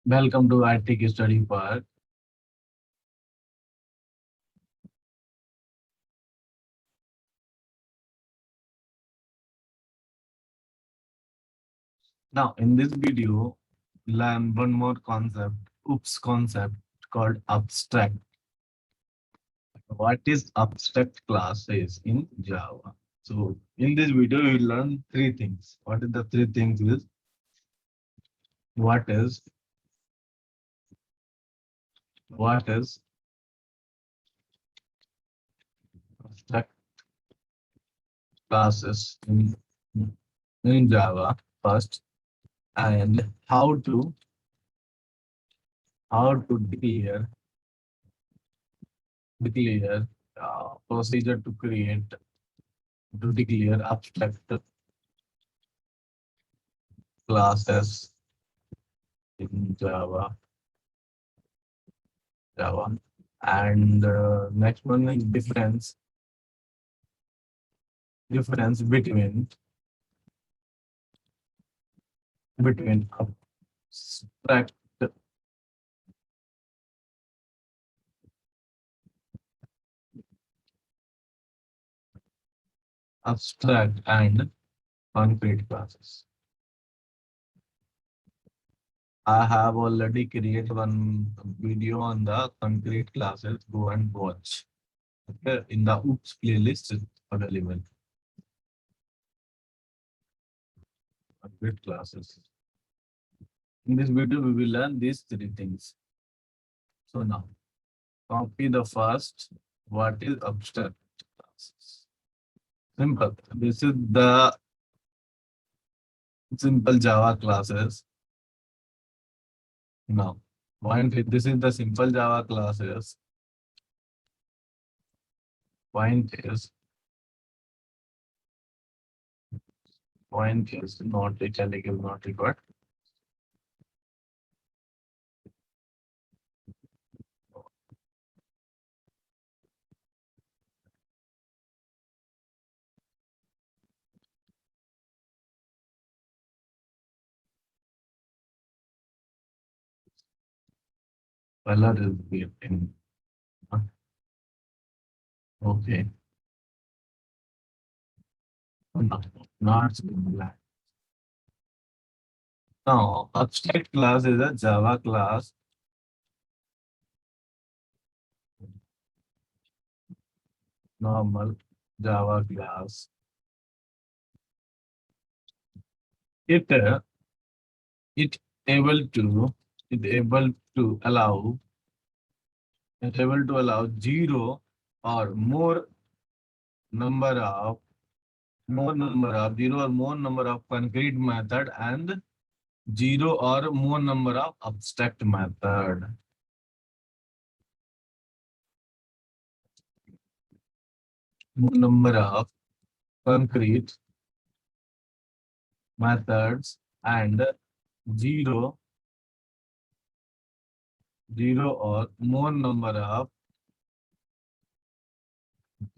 Welcome to ITK Study Park. Now, in this video, learn one more concept, OOPS concept called abstract. What is abstract classes in Java? So, in this video, you will learn three things. What is the three things is what is what is abstract classes in Java first, and how to declare procedure to declare abstract classes in Java. And next one is difference between abstract and concrete classes. I have already created one video on the concrete classes. Go and watch. Okay, in the OOPS playlist is available. Concrete classes. In this video, we will learn these three things. So now, copy the first. What is abstract classes? Simple. This is the simple Java classes. Now, this is the simple Java classes. Point is not italic is not required. Color is built in. Okay. No, not black. Now, abstract class is a Java class. Normal Java class. It it able to it able to allow zero or number of zero or more number of concrete method and zero or more number of abstract method. More number of concrete methods and zero or more number of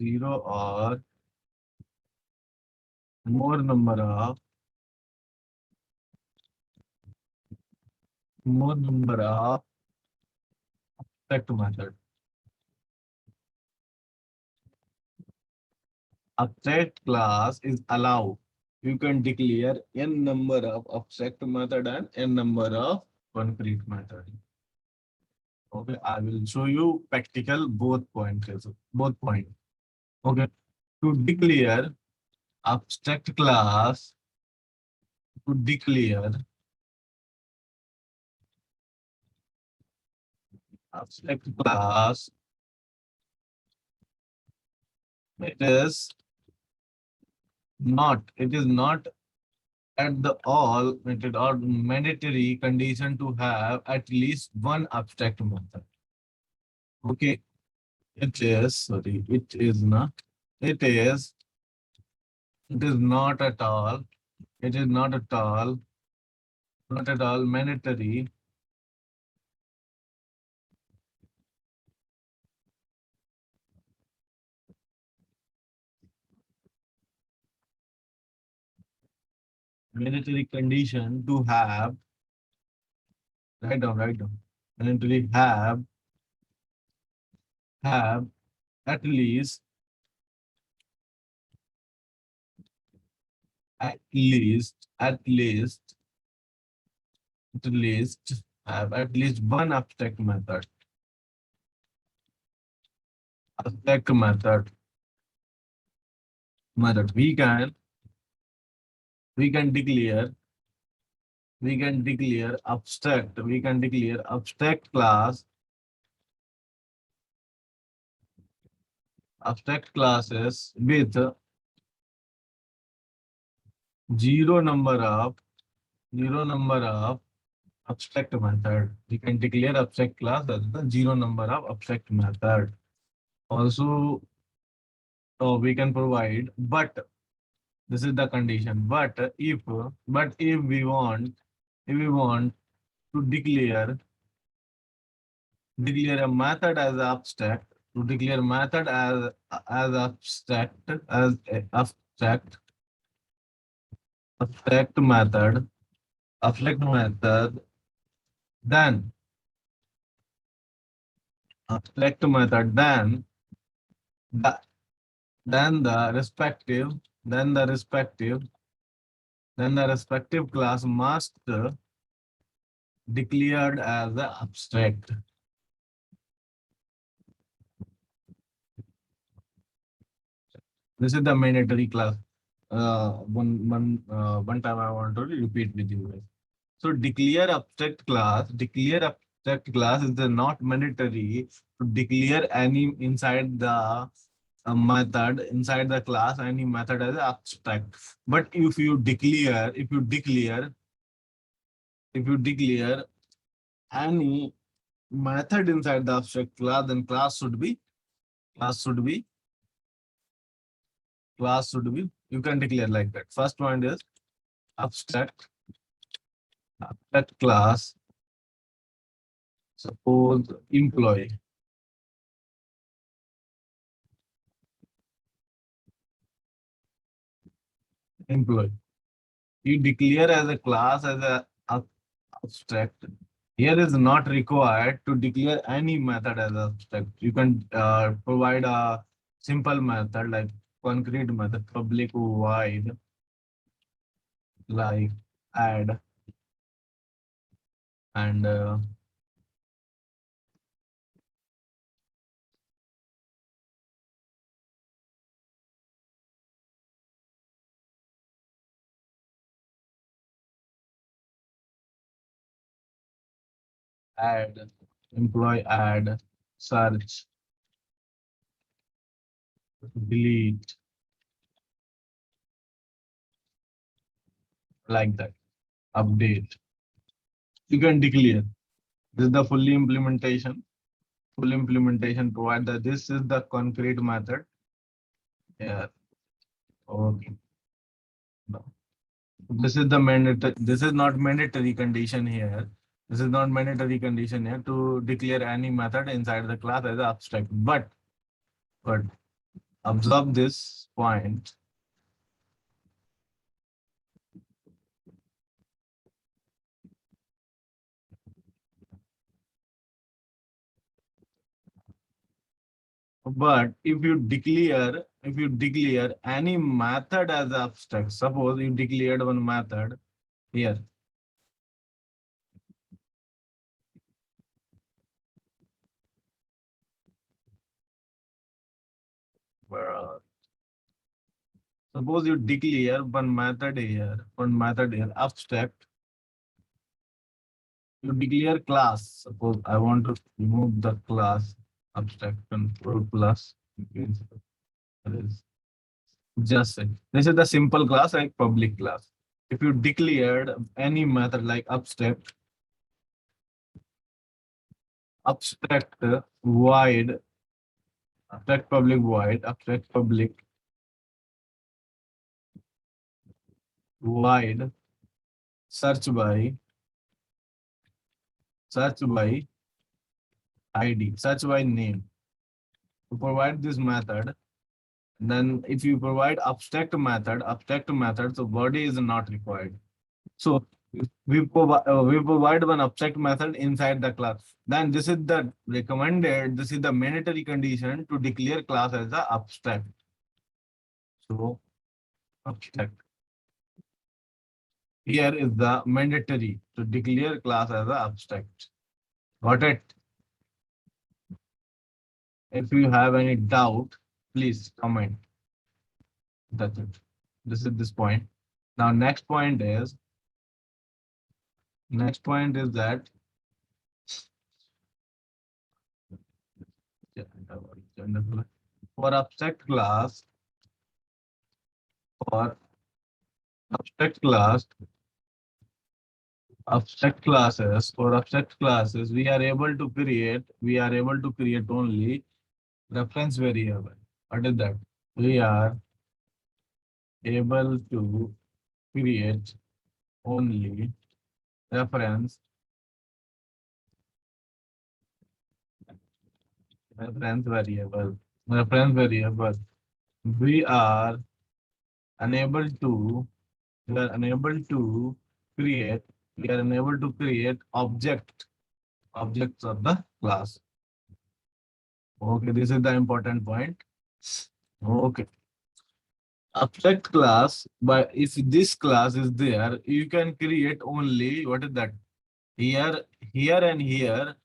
zero or more number of abstract method. Abstract class is allow. You can declare n number of abstract method and n number of concrete method. Okay, I will show you practical both points. Both point. Okay, to declare abstract class, to declare abstract class, it is not at the all method or mandatory condition to have at least one abstract method. Okay, it is not, it is, it is not at all, it is not at all mandatory condition to have Write down. Mandatory have at least at least at least at least have at least one abstract method. We can declare we can declare abstract classes with zero number of zero number of abstract method. We can declare abstract class as the zero number of abstract method. Also, we can provide, but this is the condition. But if we want to declare a method as abstract, to declare method as abstract as a abstract method abstract method then abstract method the, then the respective then the respective then the respective class must declared as the abstract. This is the mandatory class. One time I want to repeat with you guys. So declare abstract class is the not mandatory to declare any inside the method inside the class any method as abstract. But if you declare any method inside the abstract class, then class should be you can declare like that. First point is abstract class, suppose employee you declare as a class as a abstract. Here is not required to declare any method as abstract. You can provide a simple method like concrete method, public void, like add and add, employee add, search, delete, like that, update. You can declare. This is the full implementation provide that this is the concrete method. Yeah. Okay. No. This is not mandatory condition here. This is not mandatory condition here to declare any method inside the class as abstract. But observe this point. But if you declare any method as abstract, suppose you declared one method here. Suppose you declare one method here, abstract. You declare class. Suppose I want to remove the class abstract control plus. Just this is the simple class like public class. If you declared any method like abstract void, abstract public void, abstract public void, search by ID, search by name. To provide this method, then if you provide abstract method, so body is not required. So We provide one abstract method inside the class. Then this is the recommended, this is the mandatory condition to declare class as the abstract. So abstract. Here is the mandatory to declare class as the abstract. Got it? If you have any doubt, please comment. That's it. This is this point. Now next point is that for abstract class, for abstract class, abstract classes, we are able to create only reference variable. What is that? We are able to create only reference variable. Reference variable. We are unable to we are unable to create we are unable to create objects of the class. Okay, this is the important point. Okay. Abstract class, but if this class is there, you can create only what is that? Here, here and here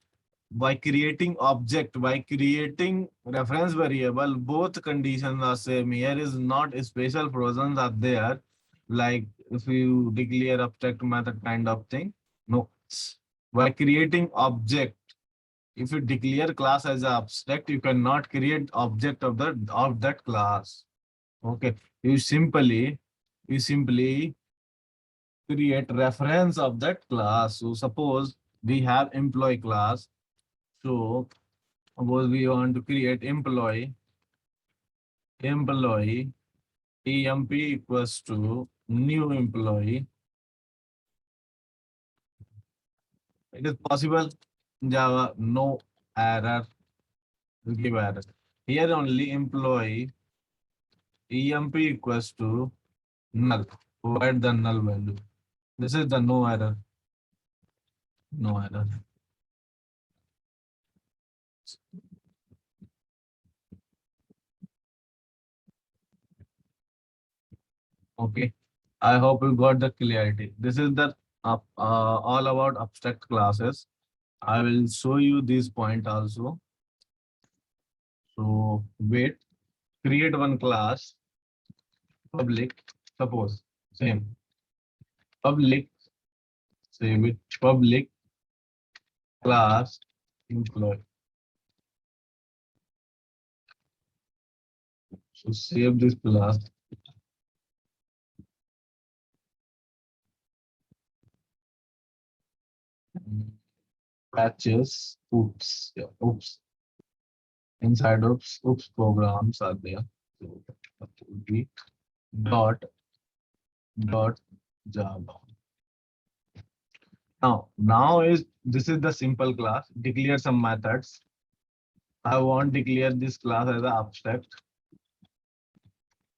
by creating object, by creating reference variable, both conditions are same. Here is not a special provisions are there, like if you declare abstract method kind of thing. No, by creating object, if you declare class as abstract, you cannot create object of that class. Okay, you simply create reference of that class. So suppose we have employee class. So suppose we want to create employee emp equals to new employee. It is possible in Java, no error, will give error. Here only employee emp equals to null. Provide the null value. This is the no error. No error. Okay. I hope you got the clarity. This is the all about abstract classes. I will show you this point also. So wait, create one class, public, suppose, same, public, say with public class employee. So save this class. Patches, oops, yeah, oops. Inside oops programs are there. So that would be dot Java. Now is this is the simple class. Declare some methods. I want declare this class as an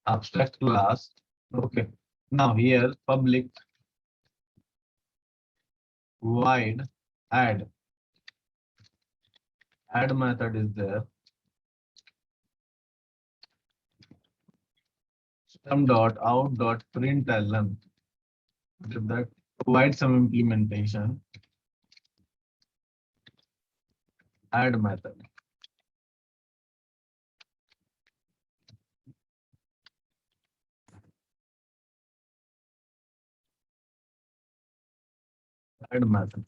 abstract class. Okay. Now here public void add method is there. System dot out dot println. That provide some implementation. Add method. Add method.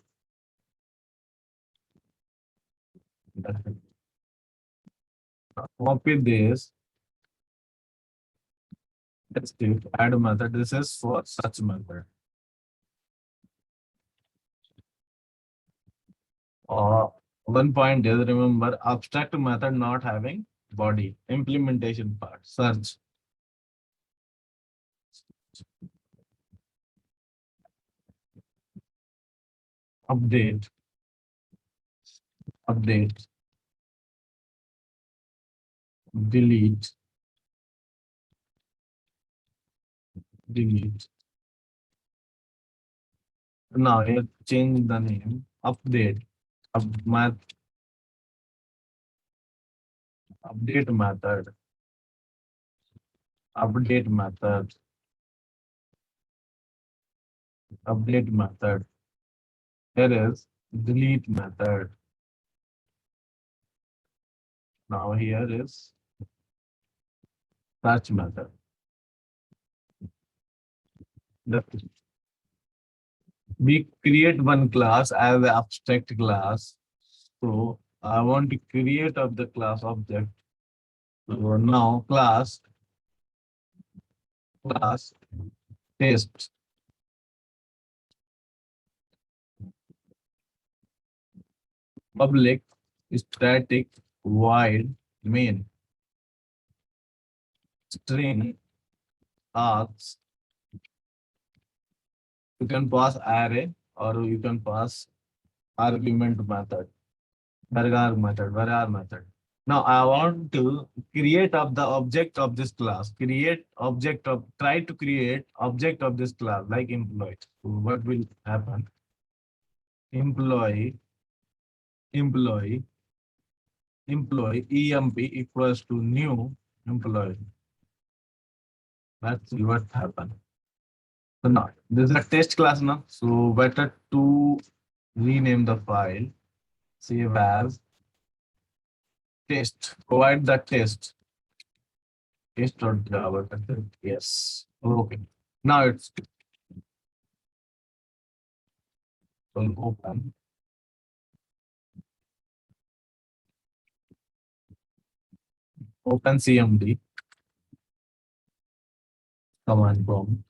That's it. Copy this. Let's do add method. This is for such method. One point is remember abstract method not having body. Implementation part. Search. Update. Update. Delete. Delete. Now here change the name, update, up, math, update method, update method, update method. Here is delete method. Now here is search method. We create one class as an abstract class. So I want to create of the class object. So now class test public static void main string args. You can pass array or you can pass argument method, var method. Now I want to create of the object of this class. Try to create object of this class like employee. So what will happen? Employee, employee, employee, emp equals to new employee. Let's see what happened. So now this is a test class now. So better to rename the file, save as test, provide the test.java. Yes. Okay. Now it's open. Open CMD command prompt.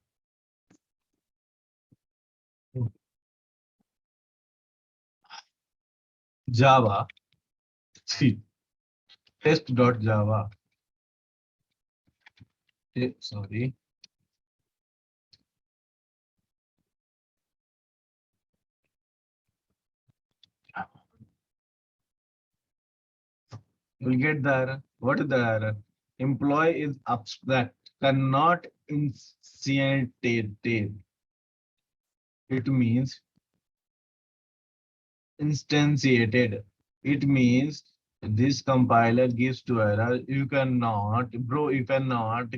Java, see, test.java. Sorry. You'll get the error. What is the error? Employee is abstract, cannot instantiate. It means instantiated. It means this compiler gives to error. You cannot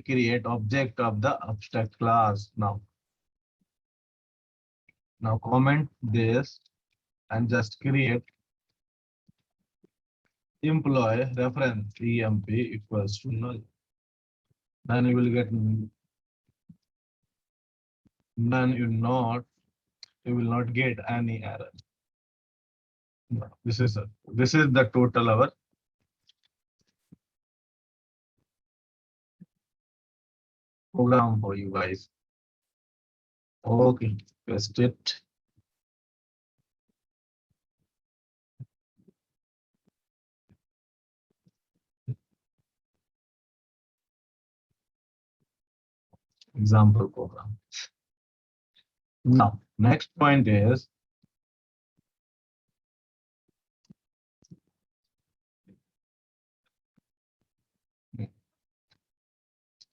create object of the abstract class now. Now comment this and just create employee reference emp equals to null. Then you will get none. You will not get any error. This is the total our program for you guys. Okay, paste it. Example program. Now, next point is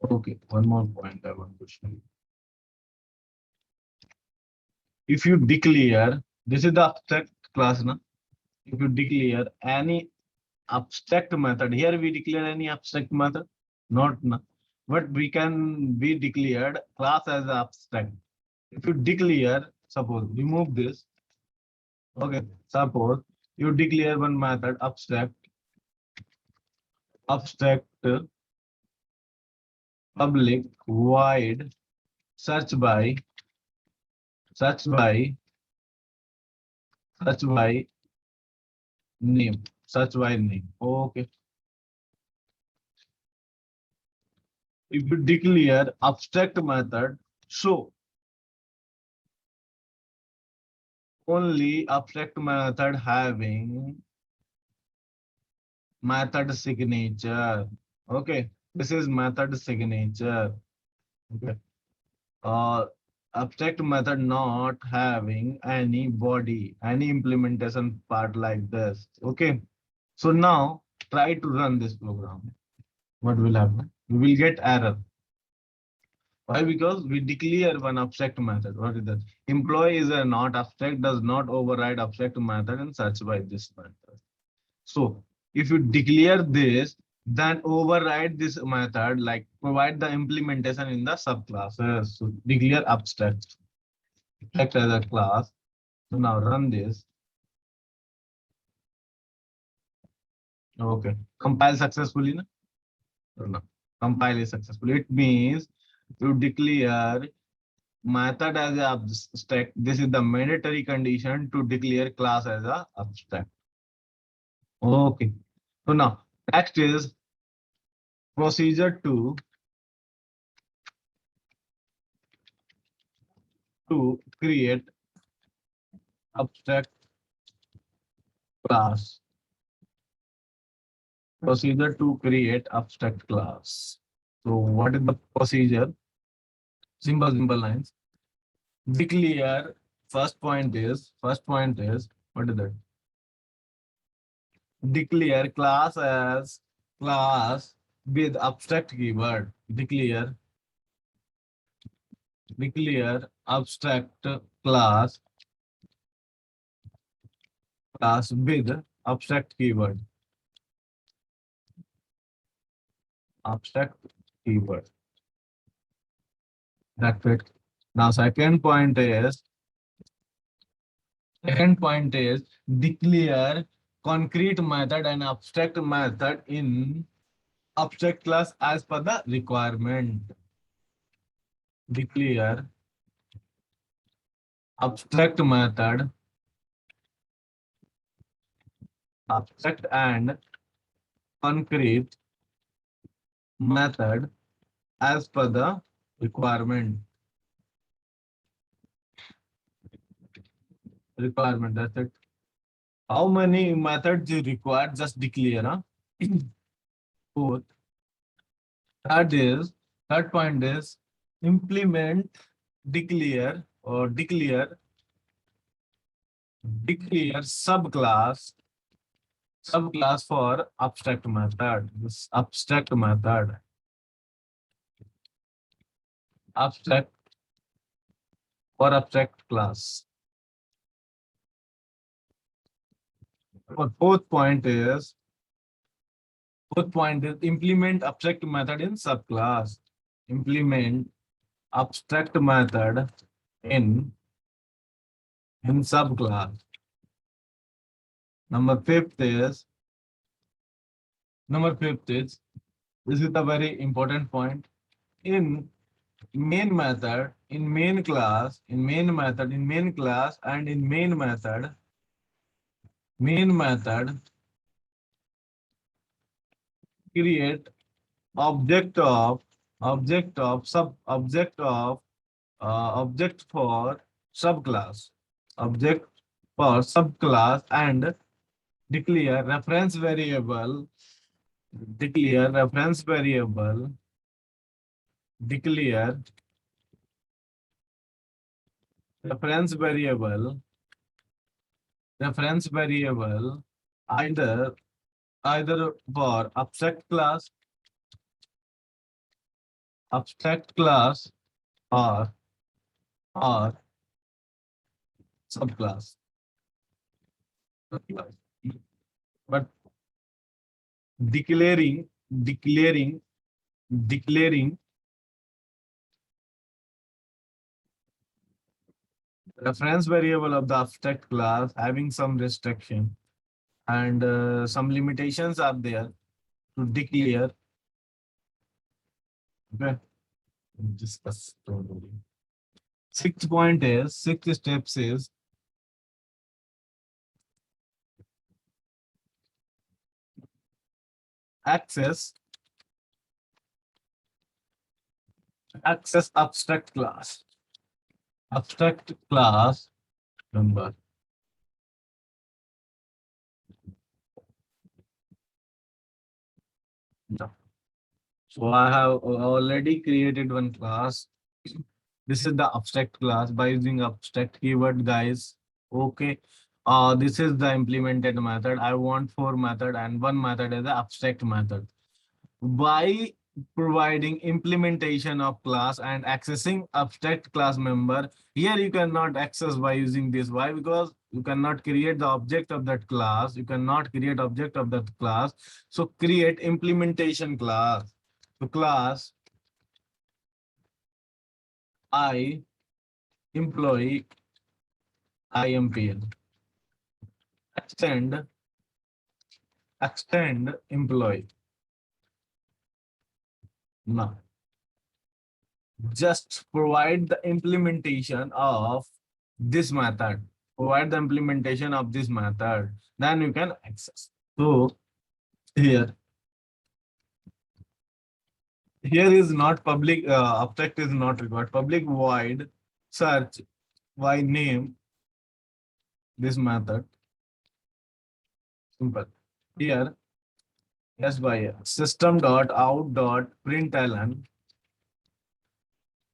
okay. One more point I want to show you. If you declare, this is the abstract class now. If you declare any abstract method, here we declare any abstract method, not now. But we can be declared class as abstract. If you declare, suppose remove this. Okay, suppose you declare one method abstract public void search by search by search by name search by name. Okay, if you declare abstract method, so only abstract method having method signature. Okay, this is method signature. Okay, abstract method not having any body, any implementation part like this. Okay, so now try to run this program. What will happen? You will get error. Why? Because we declare one abstract method. What is that? Employee is a not abstract, does not override abstract method and search by this method. So if you declare this, then override this method, like provide the implementation in the subclasses. So declare abstract, abstract as a class. So now run this. Okay. Compile successfully. Na? No. Compile is successful. It means you declare method as a abstract. This is the mandatory condition to declare class as a abstract. Okay. So now next is procedure to create abstract class. Procedure to create abstract class. So what is the procedure? Simple lines. Declare first point is what is that? Declare class as class with abstract keyword. Declare abstract class with abstract keyword. Abstract keyword. That's it. Now second point is declare concrete method and abstract method in abstract class as per the requirement. Declare abstract method, abstract and concrete method as per the requirement. That's it. How many methods you require? Just declare. Huh? Fourth. Third point is implement, declare subclass for abstract method. This abstract method. Abstract for abstract class. Fourth point is implement abstract method in subclass. Implement abstract method in subclass. Number fifth is this is the very important point. In main method, in main class, and in main method create object for subclass, and declare reference variable, declare reference variable either for abstract class or subclass. But declaring reference variable of the abstract class having some restriction and some limitations are there to declare. Okay. Discuss. Sixth steps is access abstract class number. So I have already created one class. This is the abstract class by using abstract keyword, guys. Okay. This is the implemented method. I want 4 method and 1 method as the abstract method. Why providing implementation of class and accessing abstract class member. Here you cannot access by using this. Why? Because you cannot create the object of that class. You cannot create object of that class. So create implementation class. So class I employee IMPL. Extend employee. Now just provide the implementation of this method. Provide the implementation of this method, then you can access. So here is not public, object is not required. Public void search by name this method. Simple. Here yes by system dot out dot println.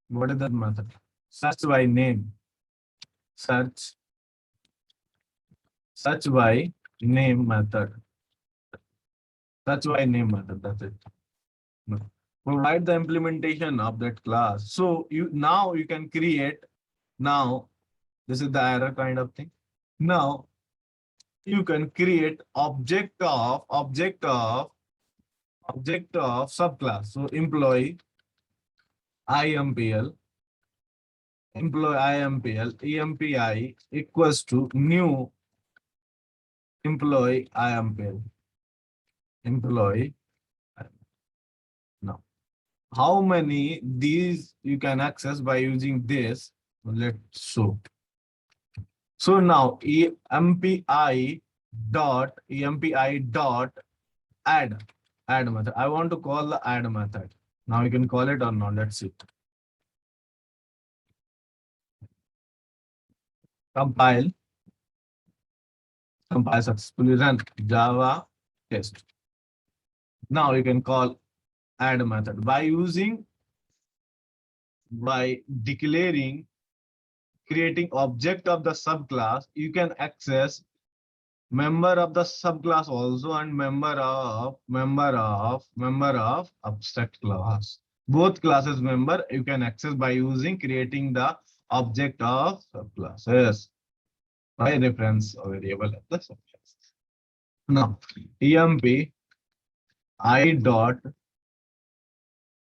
What is that method? Search by name. Search by name method. Search by name method. That's it. No. Provide the implementation of that class. So you can create. Now this is the error kind of thing. Now you can create object of subclass. So employee IMPL EMPI equals to new employee IMPL employee. Now how many these you can access by using this? Let's show. So now EMPI dot add method. I want to call the add method. Now you can call it or not. Let's see. Compile successfully, run Java test. Now you can call add method by declaring creating object of the subclass. You can access member of the subclass also and member of abstract class. Both classes member you can access by using creating the object of subclasses by reference variable of the subclass. Now emp I dot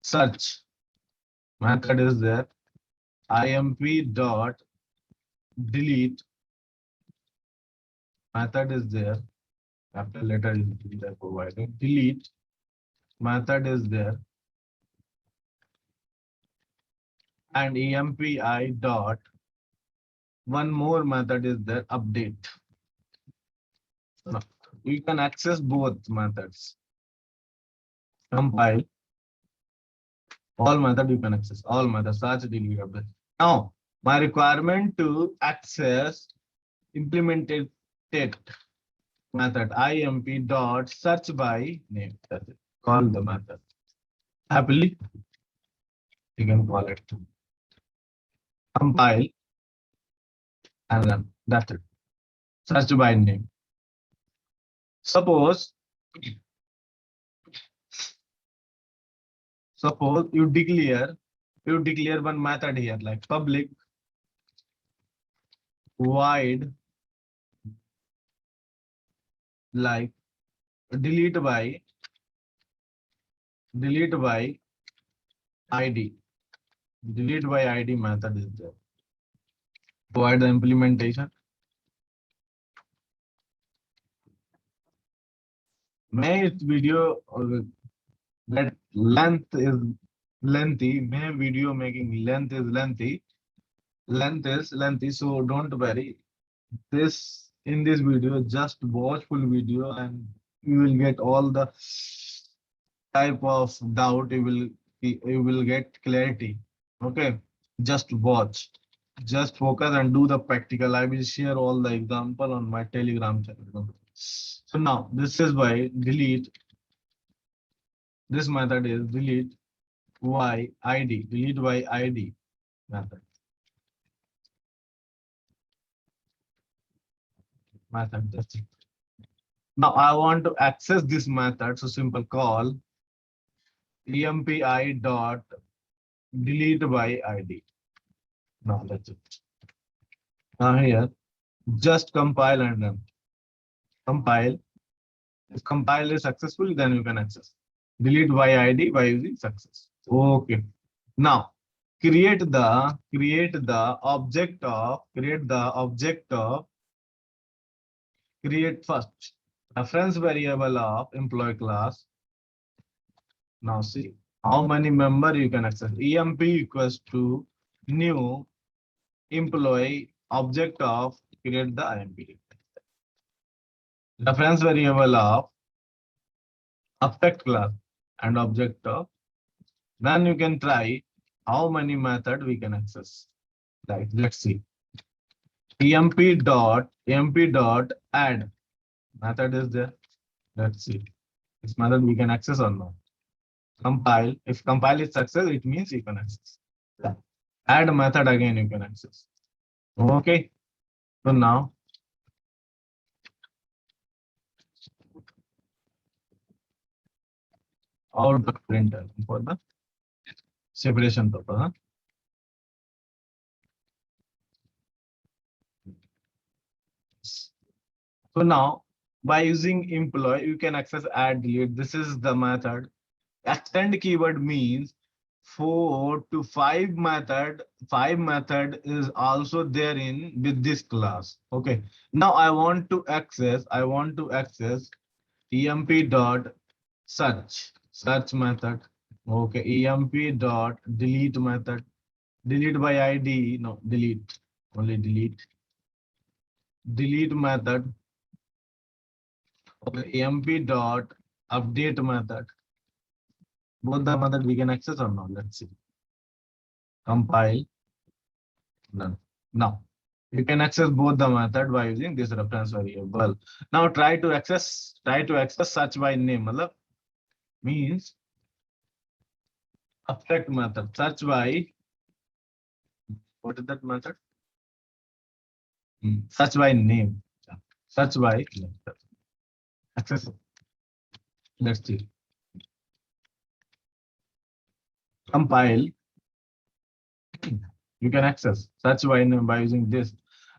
search method is there. Imp dot delete method is there. Capital letter is there provided. Delete method is there. And empi dot one more method is there, update. Now, you can access both methods. Compile all method you can access all methods. Search, delete, update. Now my requirement to access implemented method imp dot search by name. That's it. Call the method. Happily you can call it. Compile and run. That's it. Search by name. Suppose you declare one method here like public void like delete by id. Delete by id method is there. Provide the implementation. May its video that length is lengthy. May video making length is lengthy. So don't worry. This in this video, just watch full video and you will get all the type of doubt. You will get clarity. Okay, just watch. Just focus and do the practical. I will share all the example on my Telegram channel. So now this is by delete. This method is delete by id. Delete by id method. That's it. Now I want to access this method. So simple call empi dot delete by id. Now that's it. Now here, just compile and run. Compile. If compile is successful, then you can access. Delete by id by using success. Okay. Now create first reference variable of employee class. Now see how many member you can access. Emp equals to new employee object of create the emp. Reference variable of abstract class and object of. Then you can try how many method we can access. Like let's see. emp dot add method is there. Let's see. This method we can access or not. Compile. If compile is success, it means you can access. Yeah. Add method again you can access. Okay. So now out the printer for the separation purpose. Huh? So now by using employee, you can access add delete. This is the method. Extend keyword means 4 to 5 method. 5 method is also there in with this class. Okay. Now I want to access emp dot search method. Okay. Emp dot delete method. Delete by id. No, delete. Only delete. Delete method. Okay. Emp dot update method. Both the method we can access or not. Let's see. Compile. Done. Now you can access both the method by using this reference variable. Now try to access search by name. Matlab, means abstract method. Search by what is that method? Search by name. Search by access. Let's see. Compile. You can access search by name by using this.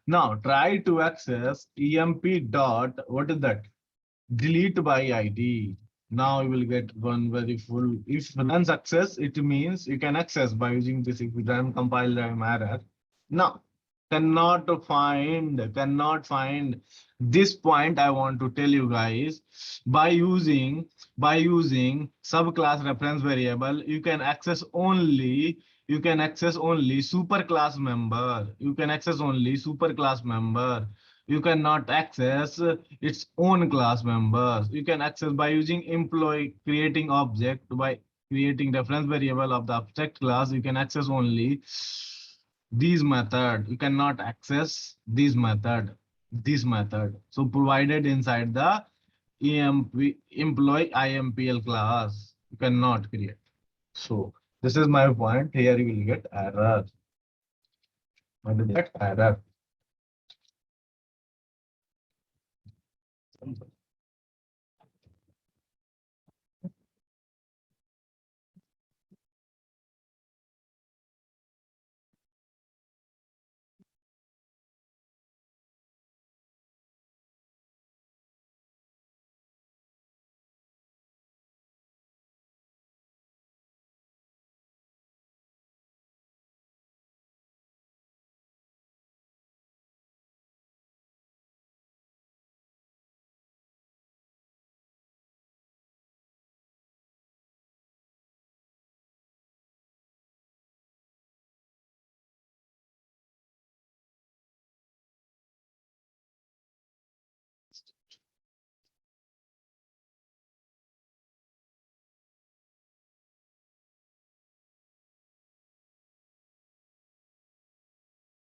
Now try to access emp dot what is that? Delete by id. Now you will get one very full. If run success, it means you can access by using this. If you run compile run error. Now cannot find this point. I want to tell you guys by using subclass reference variable, you can access only super class member. You can access only super class member. You cannot access its own class members. You can access by using employee creating object by creating reference variable of the object class. You can access only these method. You cannot access this method. So provided inside the emp employee impl class, you cannot create. So this is my point. Here you will get error. What is that error?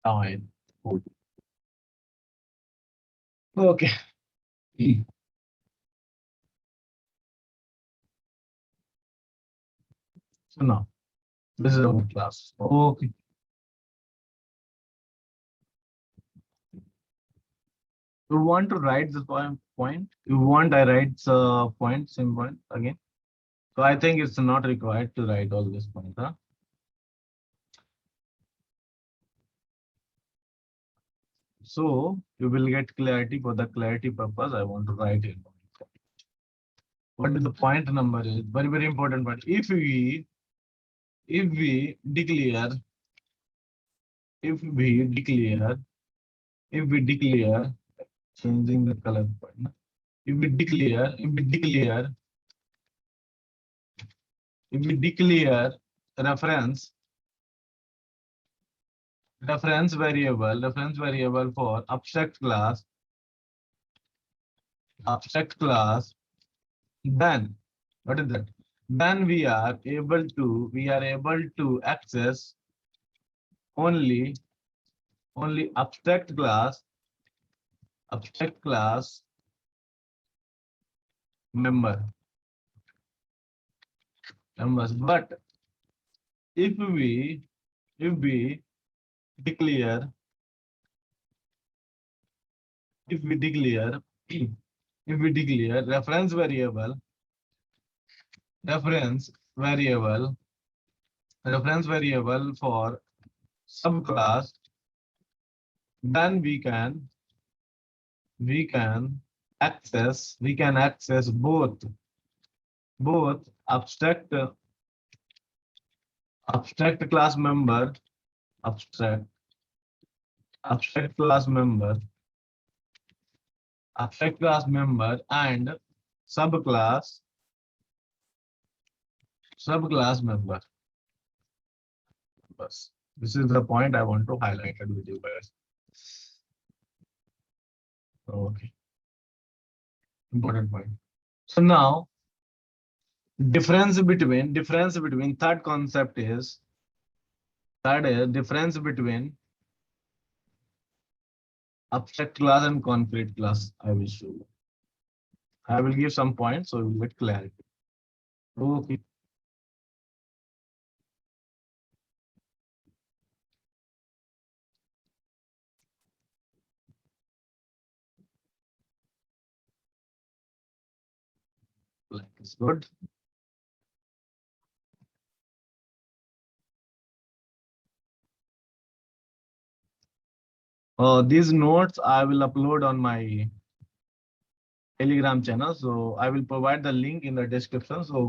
Fine. Cool. Okay. So now this is our class. Okay. You want to write the point? You want I write the point, same point again? So I think it's not required to write all this point. Huh? So you will get clarity. For the clarity purpose, I want to write it. What is the point number is very, very important point. If we declare, if we declare, if we declare, changing the color point. If we declare reference variable for abstract class, then what is that? Then we are able to access only abstract class member members. But if we declare if we declare if we declare reference variable for subclass, then we can access both abstract class member abstract abstract class member and subclass member. Bas. This is the point I want to highlight it with you guys. Okay, important point. So now difference between third concept is difference between abstract class and concrete class. I will show you. I will give some points so you will get clarity. Okay. Like is good. These notes I will upload on my Telegram channel. So I will provide the link in the description. So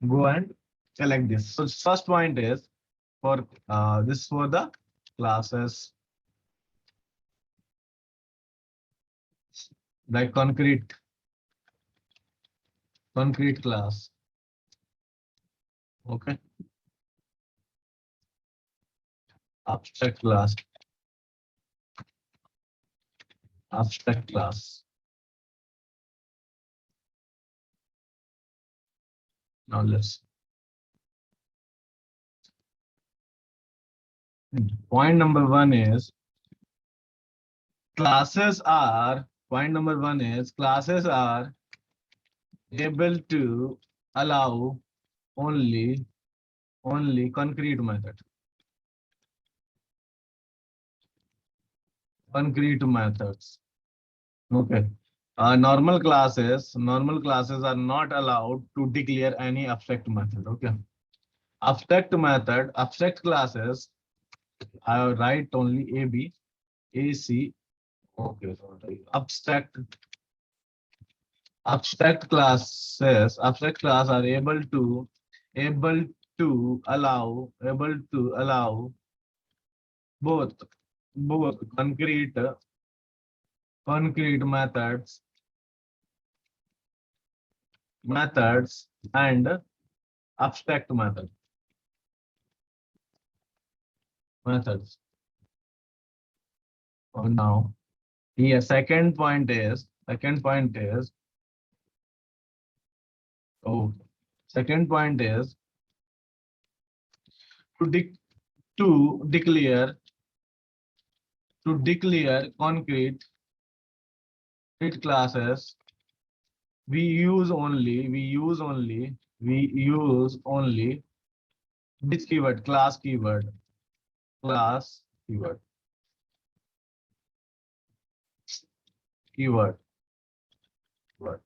go and select this. So first point is for this is for the classes like concrete class. Okay. Abstract class. Now let's point number one is classes are able to allow only concrete methods. Okay. Normal classes are not allowed to declare any abstract method. Okay. Abstract classes, I write only AC. Okay. Sorry. Abstract class are able to allow both concrete methods and abstract methods. Oh, now, yeah. Oh, second point is to de to declare concrete classes. We use only this keyword, class keyword.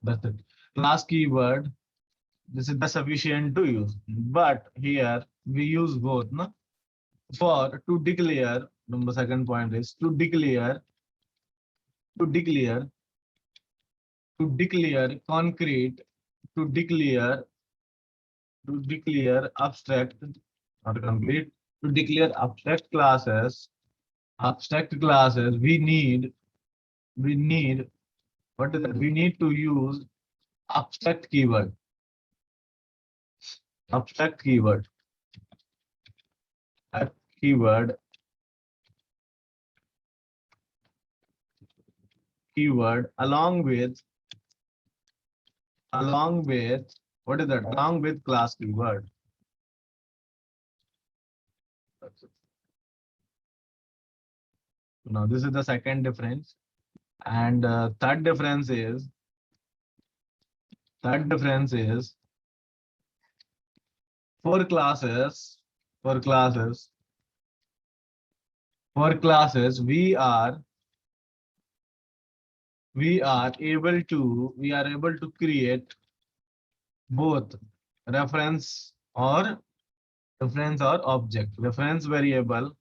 That's it. Class keyword This is the sufficient to use. But here we use both. No? For to declare, number second point is to declare, to declare concrete, to declare, to declare abstract, not complete, to declare abstract classes, we need, what is that? We need to use abstract keyword, abstract keyword, a keyword, keyword along with, what is that? Along with class keyword. Now this is the second difference. And third difference is for classes, for classes, for classes, we are able to create both reference or object, reference variable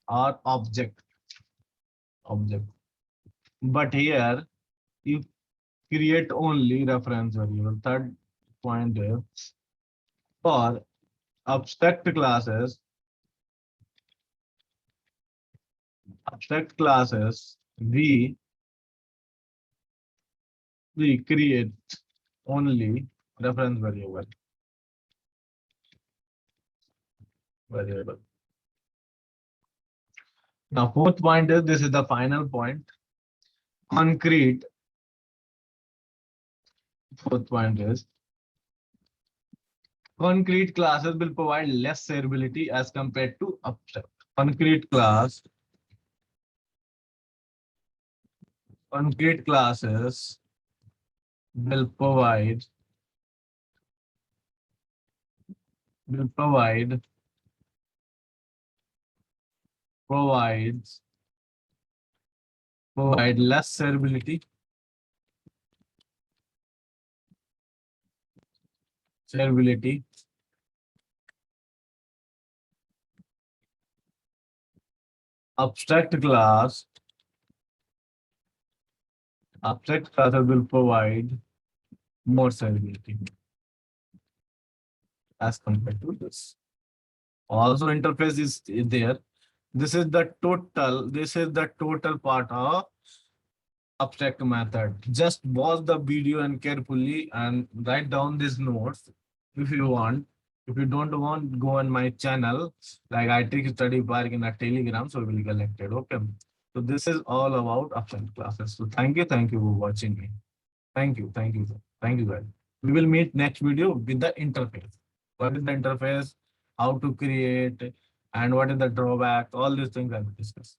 or object. But here you create only reference variable. Third point is for abstract classes, we create only reference variable. Now, fourth point is, this is the final point. Concrete. Fourth point is, concrete classes will provide less shareability as compared to abstract. Concrete classes will provide provides less shareability abstract classes will provide more shareability as compared to this. Also interface is there. This is the total part of abstract method. Just watch the video and carefully and write down these notes if you want. If you don't want, go on my channel like IT Study Park in a Telegram, so we will collect it. Okay. So this is all about abstract classes. So thank you for watching me. Thank you, guys. We will meet next video with the interface. What is the interface? How to create and what is the drawback? All these things I will discuss.